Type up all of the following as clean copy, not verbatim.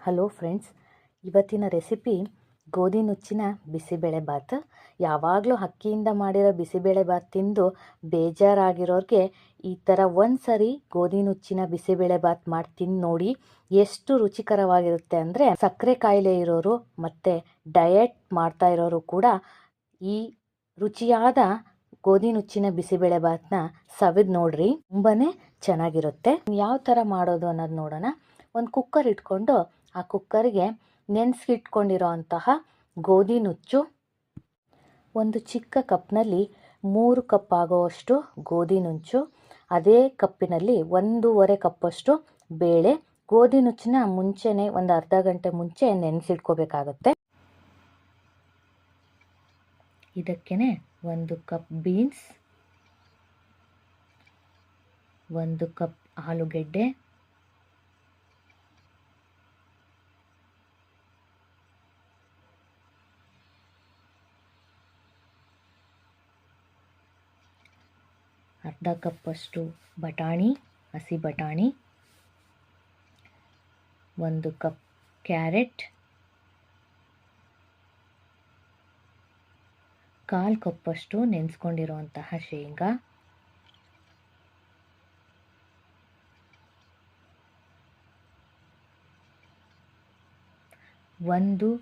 Hello friends, ಇವತ್ತಿನ recipe ಗೋಧಿ ನುಚ್ಚಿನ ಬಿಸಿಬೇಳೆಬಾತ್. ಯಾವಾಗಲೂ ಅಕ್ಕಿಯಿಂದ ಮಾಡಿರೋ ಬಿಸಿಬೇಳೆಬಾತ್ ತಿಂದು ಬೇಜಾರಾಗಿರೋರಿಗೆ ಈ ಥರ ಒಂದು ಸರಿ ಗೋಧಿ ನುಚ್ಚಿನ ಬಿಸಿಬೇಳೆಬಾತ್ ಮಾಡಿ ತಿಂದು ನೋಡಿ. ಎಷ್ಟು ರುಚಿಕರವಾಗಿರುತ್ತೆ ಅಂದರೆ ಸಕ್ಕರೆ ಕಾಯಿಲೆ ಇರೋರು ಮತ್ತು ಡಯಟ್ ಮಾಡ್ತಾ ಇರೋರು ಕೂಡ ಈ ರುಚಿಯಾದ ಗೋಧಿ ನುಚ್ಚಿನ ಬಿಸಿಬೇಳೆಬಾತ್ನ ಸವಿದು ನೋಡ್ರಿ. ತುಂಬಾ ಚೆನ್ನಾಗಿರುತ್ತೆ. ಯಾವ ಥರ ಮಾಡೋದು ಅನ್ನೋದು ನೋಡೋಣ. ಒಂದು ಕುಕ್ಕರ್ ಇಟ್ಕೊಂಡು ಆ ಕುಕ್ಕರ್ಗೆ ನೆನೆಸಿಟ್ಕೊಂಡಿರೋ ಅಂತಹ ಗೋಧಿ ನುಚ್ಚು, ಒಂದು ಚಿಕ್ಕ ಕಪ್ನಲ್ಲಿ 3 ಕಪ್ ಆಗೋವಷ್ಟು ಗೋಧಿ ನುಚ್ಚು, ಅದೇ ಕಪ್ಪಿನಲ್ಲಿ 1.5 ಕಪ್ಪಷ್ಟು ಬೇಳೆ. ಗೋಧಿ ನುಚ್ಚನ್ನ ಮುಂಚೆನೇ ಒಂದು ಅರ್ಧ ಗಂಟೆ ಮುಂಚೆ ನೆನೆಸಿಟ್ಕೋಬೇಕಾಗತ್ತೆ. ಇದಕ್ಕೇನೆ 1 ಕಪ್ ಬೀನ್ಸ್, 1 ಕಪ್ ಆಲೂಗೆಡ್ಡೆ, ಅರ್ಧ ಕಪ್ಪಷ್ಟು ಬಟಾಣಿ, ಹಸಿ ಬಟಾಣಿ, 1 ಕಪ್ ಕ್ಯಾರೆಟ್, 1/4 ಕಪ್ಪಷ್ಟು ನೆನೆಸ್ಕೊಂಡಿರುವಂತಹ ಶೇಂಗಾ, 1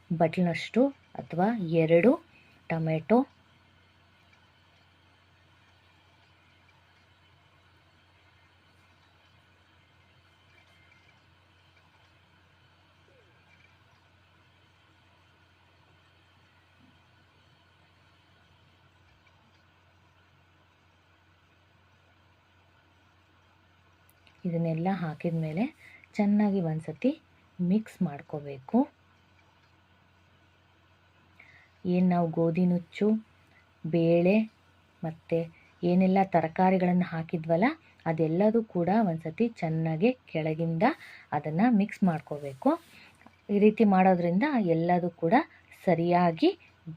ಬಟ್ಲಿನಷ್ಟು ಅಥವಾ 2 ಟೊಮೆಟೊ, ಇದನ್ನೆಲ್ಲ ಹಾಕಿದ ಮೇಲೆ ಚೆನ್ನಾಗಿ ಒಂದ್ಸತಿ ಮಿಕ್ಸ್ ಮಾಡ್ಕೋಬೇಕು. ಏನು ನಾವು ಗೋಧಿ ನುಚ್ಚು, ಬೇಳೆ ಮತ್ತು ಏನೆಲ್ಲ ತರಕಾರಿಗಳನ್ನು ಹಾಕಿದ್ವಲ್ಲ ಅದೆಲ್ಲದೂ ಕೂಡ ಒಂದ್ಸತಿ ಚೆನ್ನಾಗಿ ಕೆಳಗಿಂದ ಅದನ್ನು ಮಿಕ್ಸ್ ಮಾಡ್ಕೋಬೇಕು. ಈ ರೀತಿ ಮಾಡೋದ್ರಿಂದ ಎಲ್ಲದೂ ಕೂಡ ಸರಿಯಾಗಿ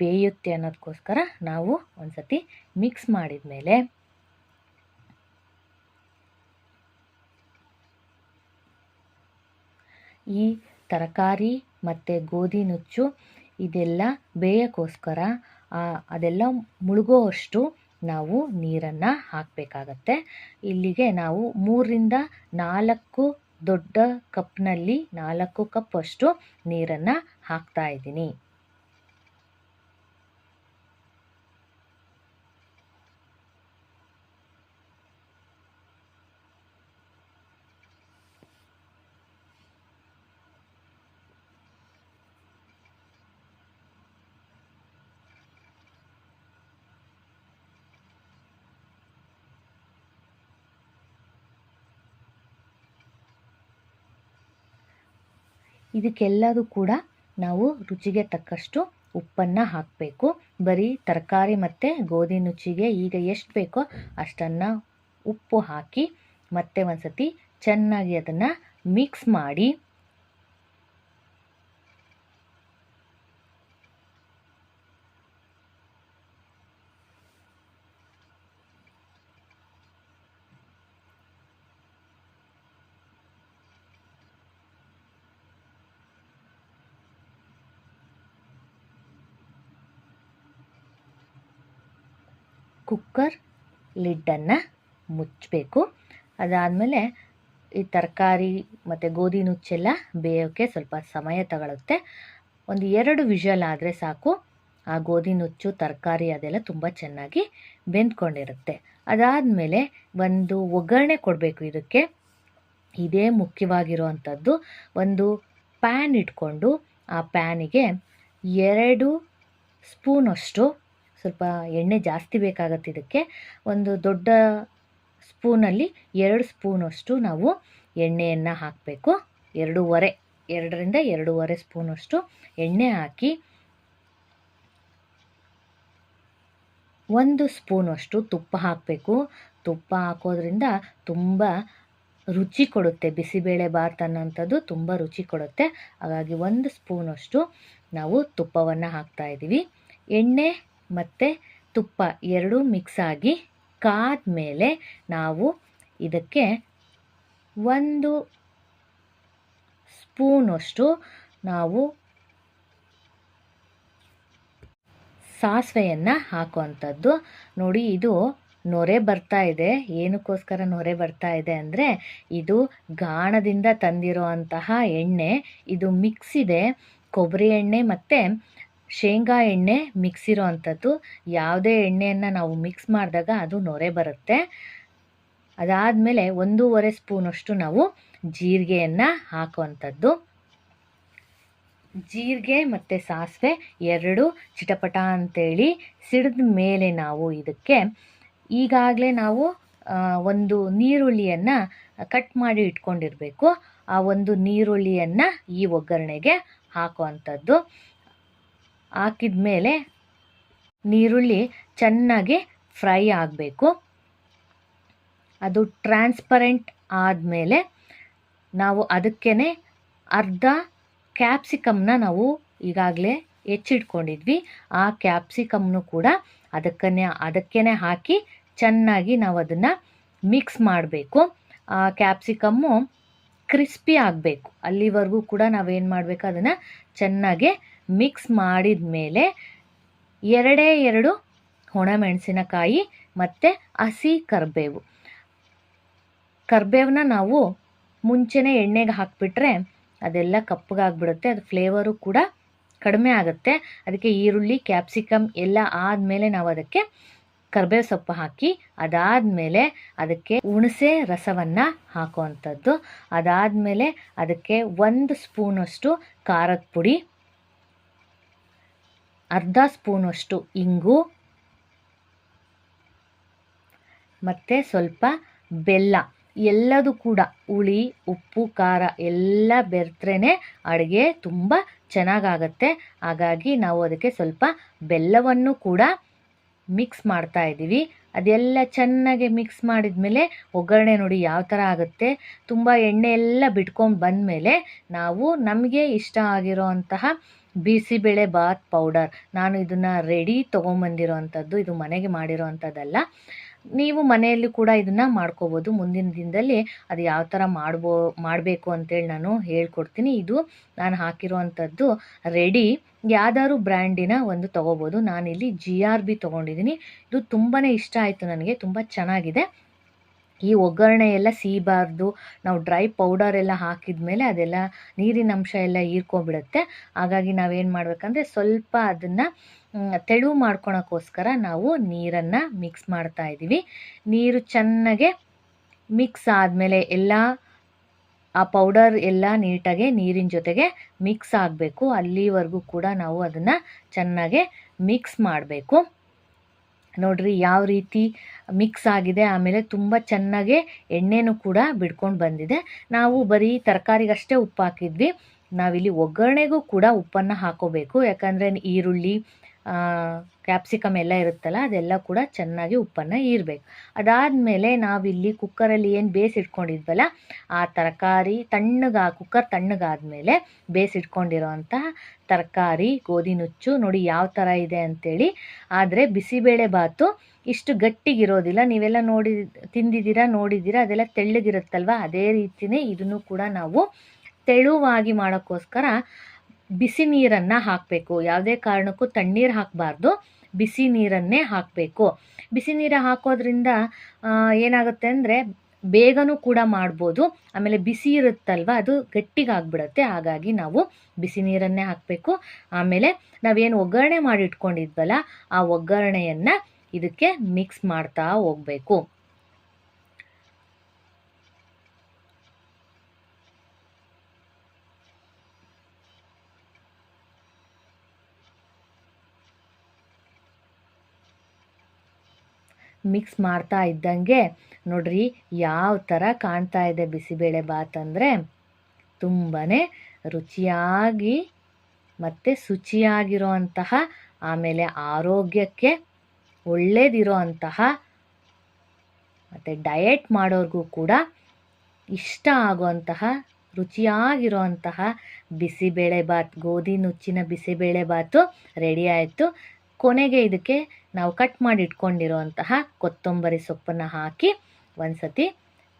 ಬೇಯುತ್ತೆ ಅನ್ನೋದಕ್ಕೋಸ್ಕರ ನಾವು ಒಂದ್ಸತಿ ಮಿಕ್ಸ್ ಮಾಡಿದ ಮೇಲೆ ಈ ತರಕಾರಿ ಮತ್ತು ಗೋಧಿ ನುಚ್ಚು ಇದೆಲ್ಲ ಬೇಯೋಕ್ಕೋಸ್ಕರ ಅದೆಲ್ಲ ಮುಳುಗೋವಷ್ಟು ನಾವು ನೀರನ್ನು ಹಾಕಬೇಕಾಗತ್ತೆ. ಇಲ್ಲಿಗೆ ನಾವು 3ರಿಂದ 4 ದೊಡ್ಡ ಕಪ್ನಲ್ಲಿ 4 ಕಪ್ ಅಷ್ಟು ನೀರನ್ನು ಹಾಕ್ತಾ ಇದ್ದೀನಿ. ಇದಕ್ಕೆಲ್ಲದೂ ಕೂಡ ನಾವು ರುಚಿಗೆ ತಕ್ಕಷ್ಟು ಉಪ್ಪನ್ನು ಹಾಕಬೇಕು. ಬರೀ ತರಕಾರಿ ಮತ್ತು ಗೋಧಿ ನುಚ್ಚಿಗೆ ಈಗ ಎಷ್ಟು ಬೇಕೋ ಅಷ್ಟನ್ನು ಉಪ್ಪು ಹಾಕಿ ಮತ್ತೆ ಒಂದ್ಸತಿ ಚೆನ್ನಾಗಿ ಅದನ್ನು ಮಿಕ್ಸ್ ಮಾಡಿ ಕುಕ್ಕರ್ ಲಿಡ್ಡನ್ನು ಮುಚ್ಚಬೇಕು. ಅದಾದಮೇಲೆ ಈ ತರಕಾರಿ ಮತ್ತು ಗೋಧಿ ನುಚ್ಚೆಲ್ಲ ಬೇಯೋಕ್ಕೆ ಸ್ವಲ್ಪ ಸಮಯ ತಗೊಳುತ್ತೆ. ಒಂದು 2 ವಿಷಲ್ ಆದರೆ ಸಾಕು. ಆ ಗೋಧಿ ನುಚ್ಚು, ತರಕಾರಿ ಅದೆಲ್ಲ ತುಂಬ ಚೆನ್ನಾಗಿ ಬೆಂದ್ಕೊಂಡಿರುತ್ತೆ. ಅದಾದಮೇಲೆ ಒಂದು ಒಗ್ಗರಣೆ ಕೊಡಬೇಕು. ಇದಕ್ಕೆ ಇದೇ ಮುಖ್ಯವಾಗಿರುವಂಥದ್ದು. ಒಂದು ಪ್ಯಾನ್ ಇಟ್ಕೊಂಡು ಆ ಪ್ಯಾನಿಗೆ 2 ಸ್ಪೂನಷ್ಟು, ಸ್ವಲ್ಪ ಎಣ್ಣೆ ಜಾಸ್ತಿ ಬೇಕಾಗತ್ತೆ ಇದಕ್ಕೆ, ಒಂದು ದೊಡ್ಡ ಸ್ಪೂನಲ್ಲಿ 2 ಸ್ಪೂನಷ್ಟು ನಾವು ಎಣ್ಣೆಯನ್ನು ಹಾಕಬೇಕು. 2ರಿಂದ 2.5 ಸ್ಪೂನಷ್ಟು ಎಣ್ಣೆ ಹಾಕಿ 1 ಸ್ಪೂನಷ್ಟು ತುಪ್ಪ ಹಾಕಬೇಕು. ತುಪ್ಪ ಹಾಕೋದ್ರಿಂದ ತುಂಬ ರುಚಿ ಕೊಡುತ್ತೆ. ಬಿಸಿಬೇಳೆ ಬಾತ್ ಅನ್ನೋಂಥದ್ದು ತುಂಬ ರುಚಿ ಕೊಡುತ್ತೆ. ಹಾಗಾಗಿ 1 ಸ್ಪೂನಷ್ಟು ನಾವು ತುಪ್ಪವನ್ನು ಹಾಕ್ತಾ ಇದ್ದೀವಿ. ಎಣ್ಣೆ ಮತ್ತು ತುಪ್ಪ 2 ಮಿಕ್ಸ್ ಆಗಿ ಕಾದ ಮೇಲೆ ನಾವು ಇದಕ್ಕೆ 1 ಸ್ಪೂನಷ್ಟು ನಾವು ಸಾಸಿವೆಯನ್ನು ಹಾಕುವಂಥದ್ದು. ನೋಡಿ, ಇದು ನೊರೆ ಬರ್ತಾ ಇದೆ. ಏನಕ್ಕೋಸ್ಕರ ನೊರೆ ಬರ್ತಾ ಇದೆ ಅಂದರೆ ಇದು ಗಾಣದಿಂದ ತಂದಿರೋ ಅಂತಹ ಎಣ್ಣೆ. ಇದು ಮಿಕ್ಸ್ ಇದೆ, ಕೊಬ್ಬರಿ ಎಣ್ಣೆ ಮತ್ತು ಶೇಂಗಾ ಎಣ್ಣೆ ಮಿಕ್ಸ್ ಇರೋ ಅಂಥದ್ದು. ಯಾವುದೇ ಎಣ್ಣೆಯನ್ನು ನಾವು ಮಿಕ್ಸ್ ಮಾಡಿದಾಗ ಅದು ನೊರೆ ಬರುತ್ತೆ. ಅದಾದಮೇಲೆ 1.5 ಸ್ಪೂನಷ್ಟು ನಾವು ಜೀರಿಗೆಯನ್ನು ಹಾಕುವಂಥದ್ದು. ಜೀರಿಗೆ ಮತ್ತು ಸಾಸಿವೆ ಎರಡು ಚಿಟಪಟ ಅಂತೇಳಿ ಸಿಡಿದ ಮೇಲೆ ನಾವು ಇದಕ್ಕೆ ಈಗಾಗಲೇ ನಾವು ಒಂದು ನೀರುಳ್ಳಿಯನ್ನು ಕಟ್ ಮಾಡಿ ಇಟ್ಕೊಂಡಿರಬೇಕು. ಆ ಒಂದು ನೀರುಳ್ಳಿಯನ್ನು ಈ ಒಗ್ಗರಣೆಗೆ ಹಾಕುವಂಥದ್ದು. ಹಾಕಿದ ಮೇಲೆ ನೀರುಳ್ಳಿ ಚೆನ್ನಾಗಿ ಫ್ರೈ ಆಗಬೇಕು. ಅದು ಟ್ರಾನ್ಸ್ಪರೆಂಟ್ ಆದಮೇಲೆ ನಾವು ಅದಕ್ಕೇ ಅರ್ಧ ಕ್ಯಾಪ್ಸಿಕಮ್ನ ನಾವು ಈಗಾಗಲೇ ಹೆಚ್ಚಿಟ್ಕೊಂಡಿದ್ವಿ. ಆ ಕ್ಯಾಪ್ಸಿಕಮ್ನು ಕೂಡ ಅದಕ್ಕೇ ಹಾಕಿ ಚೆನ್ನಾಗಿ ನಾವು ಅದನ್ನು ಮಿಕ್ಸ್ ಮಾಡಬೇಕು. ಆ ಕ್ಯಾಪ್ಸಿಕಮ್ಮು ಕ್ರಿಸ್ಪಿ ಆಗಬೇಕು. ಅಲ್ಲಿವರೆಗೂ ಕೂಡ ನಾವೇನು ಮಾಡಬೇಕು, ಅದನ್ನು ಚೆನ್ನಾಗಿ ಮಿಕ್ಸ್ ಮಾಡಿದ ಮೇಲೆ 2 ಒಣಮೆಣಸಿನಕಾಯಿ ಮತ್ತು ಹಸಿ ಕರ್ಬೇವನ್ನ ನಾವು ಮುಂಚೆನೇ ಎಣ್ಣೆಗೆ ಹಾಕಿಬಿಟ್ರೆ ಅದೆಲ್ಲ ಕಪ್ಪಗಾಗ್ಬಿಡುತ್ತೆ. ಅದು ಫ್ಲೇವರು ಕೂಡ ಕಡಿಮೆ ಆಗುತ್ತೆ. ಅದಕ್ಕೆ ಈರುಳ್ಳಿ ಕ್ಯಾಪ್ಸಿಕಮ್ ಎಲ್ಲ ಆದಮೇಲೆ ನಾವು ಅದಕ್ಕೆ ಕರ್ಬೇವು ಸೊಪ್ಪು ಹಾಕಿ, ಅದಾದಮೇಲೆ ಅದಕ್ಕೆ ಹುಣಸೆ ರಸವನ್ನು ಹಾಕುವಂಥದ್ದು. ಅದಾದಮೇಲೆ ಅದಕ್ಕೆ 1 ಸ್ಪೂನಷ್ಟು ಖಾರದ ಪುಡಿ, ಅರ್ಧ ಸ್ಪೂನಷ್ಟು ಇಂಗು ಮತ್ತು ಸ್ವಲ್ಪ ಬೆಲ್ಲ. ಎಲ್ಲದೂ ಕೂಡ ಹುಳಿ, ಉಪ್ಪು, ಖಾರ ಎಲ್ಲ ಬೆರೆತ್ರೆ ಅಡುಗೆ ತುಂಬ ಚೆನ್ನಾಗಾಗತ್ತೆ. ಹಾಗಾಗಿ ನಾವು ಅದಕ್ಕೆ ಸ್ವಲ್ಪ ಬೆಲ್ಲವನ್ನು ಕೂಡ ಮಿಕ್ಸ್ ಮಾಡ್ತಾ ಇದ್ದೀವಿ. ಅದೆಲ್ಲ ಚೆನ್ನಾಗಿ ಮಿಕ್ಸ್ ಮಾಡಿದ ಮೇಲೆ ಒಗ್ಗರಣೆ ನೋಡಿ ಯಾವ ಥರ ಆಗುತ್ತೆ. ತುಂಬ ಎಣ್ಣೆ ಎಲ್ಲ ಬಿಟ್ಕೊಂಡು ಬಂದಮೇಲೆ ನಾವು ನಮಗೆ ಇಷ್ಟ ಆಗಿರೋ ಅಂತಹ ಬಿಸಿಬೇಳೆ ಬಾತ್ ಪೌಡರ್, ನಾನು ಇದನ್ನು ರೆಡಿ ತೊಗೊಂಬಂದಿರೋ ಅಂಥದ್ದು, ಇದು ಮನೆಗೆ ಮಾಡಿರೋ ಅಂಥದ್ದಲ್ಲ. ನೀವು ಮನೆಯಲ್ಲಿ ಕೂಡ ಇದನ್ನು ಮಾಡ್ಕೋಬೋದು. ಮುಂದಿನ ದಿನದಲ್ಲಿ ಅದು ಯಾವ ಥರ ಮಾಡಬೇಕು ಅಂತೇಳಿ ನಾನು ಹೇಳ್ಕೊಡ್ತೀನಿ. ಇದು ನಾನು ಹಾಕಿರೋ ಅಂಥದ್ದು ರೆಡಿ. ಯಾವ್ದಾದ್ರು ಬ್ರ್ಯಾಂಡಿನ ಒಂದು ತೊಗೋಬೋದು. ನಾನಿಲ್ಲಿ GRB ತೊಗೊಂಡಿದ್ದೀನಿ. ಇದು ತುಂಬಾ ಇಷ್ಟ ಆಯಿತು ನನಗೆ, ತುಂಬ ಚೆನ್ನಾಗಿದೆ. ಈ ಒಗ್ಗರಣೆ ಎಲ್ಲ ಸಿಗಬಾರ್ದು. ನಾವು ಡ್ರೈ ಪೌಡರ್ ಎಲ್ಲ ಹಾಕಿದ ಮೇಲೆ ಅದೆಲ್ಲ ನೀರಿನ ಅಂಶ ಎಲ್ಲ ಹೀರ್ಕೊಂಡ್ಬಿಡುತ್ತೆ. ಹಾಗಾಗಿ ನಾವೇನು ಮಾಡಬೇಕಂದ್ರೆ ಸ್ವಲ್ಪ ಅದನ್ನು ತೆಳು ಮಾಡ್ಕೊಳಕ್ಕೋಸ್ಕರ ನಾವು ನೀರನ್ನು ಮಿಕ್ಸ್ ಮಾಡ್ತಾ ಇದ್ದೀವಿ. ನೀರು ಚೆನ್ನಾಗೆ ಮಿಕ್ಸ್ ಆದಮೇಲೆ ಎಲ್ಲ ಆ ಪೌಡರ್ ಎಲ್ಲ ನೀಟಾಗಿ ನೀರಿನ ಜೊತೆಗೆ ಮಿಕ್ಸ್ ಆಗಬೇಕು. ಅಲ್ಲಿವರೆಗೂ ಕೂಡ ನಾವು ಅದನ್ನು ಚೆನ್ನಾಗೆ ಮಿಕ್ಸ್ ಮಾಡಬೇಕು. ನೋಡ್ರಿ ಯಾವ ರೀತಿ ಮಿಕ್ಸ್ ಆಗಿದೆ. ಆಮೇಲೆ ತುಂಬ ಚೆನ್ನಾಗೆ ಎಣ್ಣೆನೂ ಕೂಡ ಬಿಡ್ಕೊಂಡು ಬಂದಿದೆ. ನಾವು ಬರೀ ತರಕಾರಿಗಷ್ಟೇ ಉಪ್ಪು ಹಾಕಿದ್ವಿ. ನಾವಿಲ್ಲಿ ಒಗ್ಗರಣೆಗೂ ಕೂಡ ಉಪ್ಪನ್ನು ಹಾಕೋಬೇಕು. ಯಾಕಂದರೆ ಈರುಳ್ಳಿ, ಕ್ಯಾಪ್ಸಿಕಮ್ ಎಲ್ಲ ಇರುತ್ತಲ್ಲ, ಅದೆಲ್ಲ ಕೂಡ ಚೆನ್ನಾಗಿ ಉಪ್ಪನ್ನು ಹೀರಬೇಕು. ಅದಾದಮೇಲೆ ನಾವಿಲ್ಲಿ ಕುಕ್ಕರಲ್ಲಿ ಏನು ಬೇಯಿಸಿಟ್ಕೊಂಡಿದ್ವಲ್ಲ, ಆ ತರಕಾರಿ ಕುಕ್ಕರ್ ತಣ್ಣಗಾದ್ಮೇಲೆ ಬೇಯಿಸಿಟ್ಕೊಂಡಿರೋ ಅಂತಹ ತರಕಾರಿ, ಗೋಧಿ ನುಚ್ಚು ನೋಡಿ ಯಾವ ಥರ ಇದೆ ಅಂಥೇಳಿ. ಆದರೆ ಬಿಸಿಬೇಳೆ ಬಾತು ಇಷ್ಟು ಗಟ್ಟಿಗಿರೋದಿಲ್ಲ. ನೀವೆಲ್ಲ ನೋಡಿದ್ದೀರಾ, ಅದೆಲ್ಲ ತೆಳ್ಳಗಿರುತ್ತಲ್ವ, ಅದೇ ರೀತಿಯೇ ಇದನ್ನು ಕೂಡ ನಾವು ತೆಳುವಾಗಿ ಮಾಡೋಕ್ಕೋಸ್ಕರ ಬಿಸಿ ನೀರನ್ನು ಹಾಕಬೇಕು. ಯಾವುದೇ ಕಾರಣಕ್ಕೂ ತಣ್ಣೀರು ಹಾಕಬಾರ್ದು, ಬಿಸಿ ನೀರನ್ನೇ ಹಾಕಬೇಕು. ಬಿಸಿ ನೀರು ಹಾಕೋದ್ರಿಂದ ಏನಾಗುತ್ತೆ ಅಂದರೆ ಬೇಗನೂ ಕೂಡ ಮಾಡ್ಬೋದು. ಆಮೇಲೆ ಬಿಸಿ ಇರುತ್ತಲ್ವ, ಅದು ಗಟ್ಟಿಗಾಗ್ಬಿಡುತ್ತೆ. ಹಾಗಾಗಿ ನಾವು ಬಿಸಿ ನೀರನ್ನೇ ಹಾಕಬೇಕು. ಆಮೇಲೆ ನಾವೇನು ಒಗ್ಗರಣೆ ಮಾಡಿ ಇಟ್ಕೊಂಡಿದ್ವಲ್ಲ, ಆ ಒಗ್ಗರಣೆಯನ್ನು ಇದಕ್ಕೆ ಮಿಕ್ಸ್ ಮಾಡ್ತಾ ಹೋಗಬೇಕು. ಮಿಕ್ಸ್ ಮಾಡ್ತಾ ಇದ್ದಂಗೆ ನೋಡ್ರಿ ಯಾವ ಥರ ಕಾಣ್ತಾ ಇದೆ ಬಿಸಿಬೇಳೆ ಬಾತ್ ಅಂದರೆ ತುಂಬಾ ರುಚಿಯಾಗಿ ಮತ್ತು ಶುಚಿಯಾಗಿರೋ ಅಂತಹ, ಆಮೇಲೆ ಆರೋಗ್ಯಕ್ಕೆ ಒಳ್ಳೆಯದಿರೋ ಅಂತಹ, ಮತ್ತು ಡಯಟ್ ಮಾಡೋರಿಗೂ ಕೂಡ ಇಷ್ಟ ಆಗುವಂತಹ ರುಚಿಯಾಗಿರೋ ಅಂತಹ ಬಿಸಿಬೇಳೆ ಬಾತ್, ಗೋಧಿ ನುಚ್ಚಿನ ಬಿಸಿಬೇಳೆ ಬಾತು ರೆಡಿ ಆಯಿತು. ಕೊನೆಗೆ ಇದಕ್ಕೆ ನಾವು ಕಟ್ ಮಾಡಿ ಇಟ್ಕೊಂಡಿರೋ ಅಂತಹ ಕೊತ್ತಂಬರಿ ಸೊಪ್ಪನ್ನು ಹಾಕಿ ಒಂದು ಸತಿ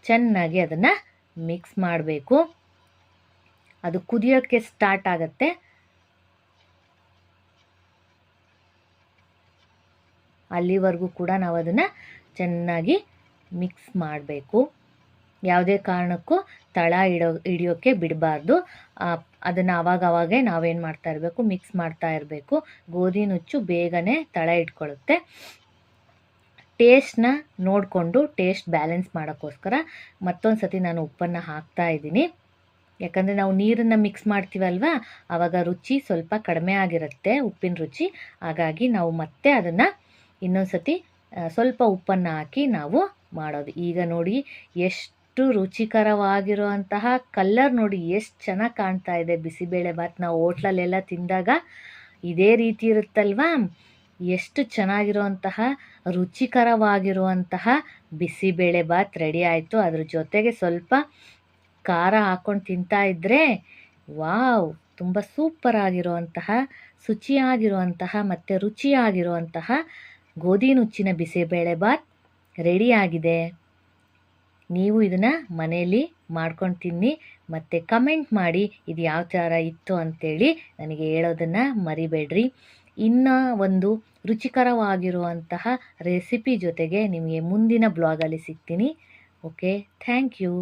ಚೆನ್ನಾಗಿ ಅದನ್ನು ಮಿಕ್ಸ್ ಮಾಡಬೇಕು. ಅದು ಕುದಿಯೋಕ್ಕೆ ಸ್ಟಾರ್ಟ್ ಆಗುತ್ತೆ. ಅಲ್ಲಿವರೆಗೂ ಕೂಡ ನಾವು ಅದನ್ನು ಚೆನ್ನಾಗಿ ಮಿಕ್ಸ್ ಮಾಡಬೇಕು. ಯಾವುದೇ ಕಾರಣಕ್ಕೂ ತಳ ಹಿಡಿಯೋಕ್ಕೆ ಬಿಡಬಾರ್ದು. ಅದನ್ನು ಆವಾಗವಾಗೇ ನಾವೇನು ಮಾಡ್ತಾ ಇರಬೇಕು, ಮಿಕ್ಸ್ ಮಾಡ್ತಾ ಇರಬೇಕು. ಗೋಧಿ ನುಚ್ಚು ಬೇಗನೆ ತಳ ಇಟ್ಕೊಳ್ಳುತ್ತೆ. ಟೇಸ್ಟ್ನ ನೋಡಿಕೊಂಡು ಟೇಸ್ಟ್ ಬ್ಯಾಲೆನ್ಸ್ ಮಾಡೋಕ್ಕೋಸ್ಕರ ಮತ್ತೊಂದು ಸತಿ ನಾನು ಉಪ್ಪನ್ನು ಹಾಕ್ತಾ ಇದ್ದೀನಿ. ಯಾಕಂದರೆ ನಾವು ನೀರನ್ನು ಮಿಕ್ಸ್ ಮಾಡ್ತೀವಲ್ವ, ಆವಾಗ ರುಚಿ ಸ್ವಲ್ಪ ಕಡಿಮೆ ಆಗಿರುತ್ತೆ, ಉಪ್ಪಿನ ರುಚಿ. ಹಾಗಾಗಿ ನಾವು ಮತ್ತೆ ಅದನ್ನು ಇನ್ನೊಂದು ಸತಿ ಸ್ವಲ್ಪ ಉಪ್ಪನ್ನು ಹಾಕಿ ನಾವು ಮಾಡೋದು. ಈಗ ನೋಡಿ ಎಷ್ಟು ರುಚಿಕರವಾಗಿರುವಂತಹ ಕಲ್ಲರ್ ನೋಡಿ ಎಷ್ಟು ಚೆನ್ನಾಗಿ ಕಾಣ್ತಾ ಇದೆ. ಬಿಸಿಬೇಳೆಬಾತ್ ನಾವು ಹೋಟ್ಲಲ್ಲೆಲ್ಲ ತಿಂದಾಗ ಇದೇ ರೀತಿ ಇರುತ್ತಲ್ವಾ. ಎಷ್ಟು ಚೆನ್ನಾಗಿರುವಂತಹ ರುಚಿಕರವಾಗಿರುವಂತಹ ಬಿಸಿಬೇಳೆಬಾತ್ ರೆಡಿ ಆಯಿತು. ಅದ್ರ ಜೊತೆಗೆ ಸ್ವಲ್ಪ ಖಾರ ಹಾಕ್ಕೊಂಡು ತಿಂತಾ ಇದ್ದರೆ ವಾವ್, ತುಂಬ ಸೂಪರ್ ಆಗಿರುವಂತಹ, ಶುಚಿಯಾಗಿರುವಂತಹ ಮತ್ತು ರುಚಿಯಾಗಿರುವಂತಹ ಗೋಧಿ ನುಚ್ಚಿನ ಬಿಸಿಬೇಳೆಬಾತ್ ರೆಡಿಯಾಗಿದೆ. ನೀವು ಇದನ್ನು ಮನೆಯಲ್ಲಿ ಮಾಡ್ಕೊಂಡು ತಿನ್ನಿ ಮತ್ತು ಕಮೆಂಟ್ ಮಾಡಿ ಇದು ಯಾವ ಥರ ಇತ್ತು ಅಂಥೇಳಿ ನನಗೆ ಹೇಳೋದನ್ನು ಮರಿಬೇಡ್ರಿ. ಇನ್ನು ಒಂದು ರುಚಿಕರವಾಗಿರುವಂತಹ ರೆಸಿಪಿ ಜೊತೆಗೆ ನಿಮಗೆ ಮುಂದಿನ ಬ್ಲಾಗಲ್ಲಿ ಸಿಗ್ತೀನಿ. Okay, thank you.